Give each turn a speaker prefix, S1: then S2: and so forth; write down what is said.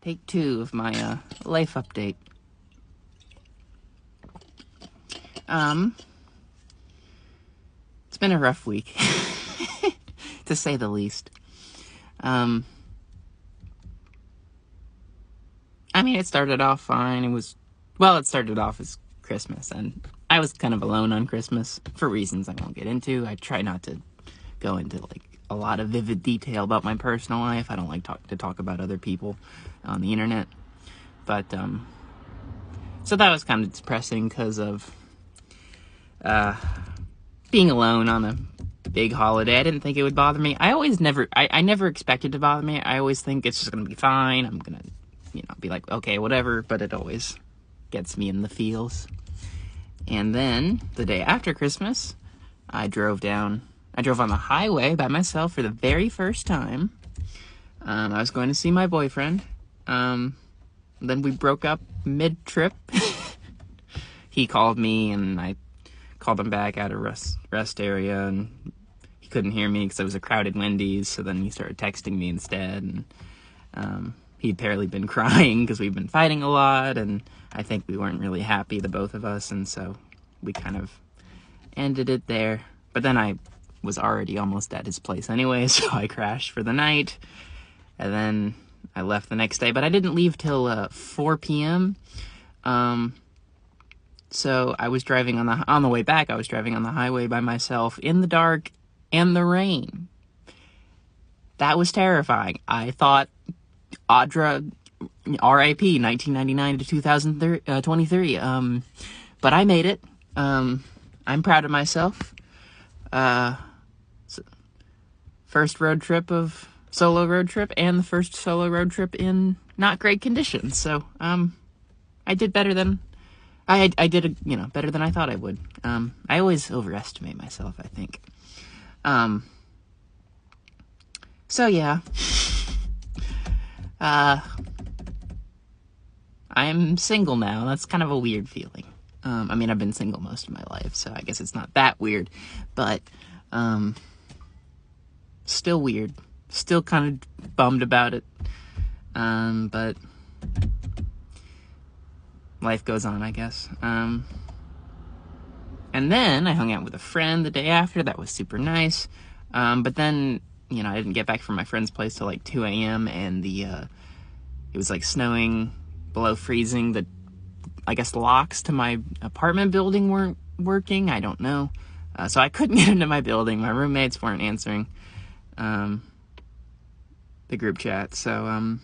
S1: Take 2 of my life update. It's been a rough week, to say the least. I mean, it started off fine. It started off as Christmas, and I was kind of alone on Christmas for reasons I won't get into. I try not to go into like a lot of vivid detail about my personal life. I don't like to talk about other people on the internet. But so that was kind of depressing because of being alone on a big holiday. I didn't think it would bother me. I never expected it to bother me. I always think it's just gonna be fine. I'm gonna, be like, okay, whatever. But it always gets me in the feels. And then the day after Christmas, I drove on the highway by myself for the very first time. I was going to see my boyfriend. Then we broke up mid-trip. He called me, and I called him back at a rest area, and he couldn't hear me because it was a crowded Wendy's, so then he started texting me instead, and he'd apparently been crying because we've been fighting a lot, and I think we weren't really happy, the both of us, and so we kind of ended it there. But then I was already almost at his place anyway, so I crashed for the night, and then I left the next day, but I didn't leave till 4 p.m., so I was driving on the way back, I was driving on the highway by myself in the dark and the rain. That was terrifying. I thought Audra, R.I.P., 1999 to 2023. But I made it. I'm proud of myself. First solo road trip, and the first solo road trip in not great conditions. So, I did better than I did, better than I thought I would. I always overestimate myself, I think. So yeah. I'm single now. That's kind of a weird feeling. I mean, I've been single most of my life, so I guess it's not that weird, but, still weird. Still kind of bummed about it. But life goes on, I guess. And then I hung out with a friend the day after. That was super nice. But then, I didn't get back from my friend's place till like 2 a.m. and it was like snowing, below freezing. I guess the locks to my apartment building weren't working. I don't know. So I couldn't get into my building. My roommates weren't answering the group chat. So,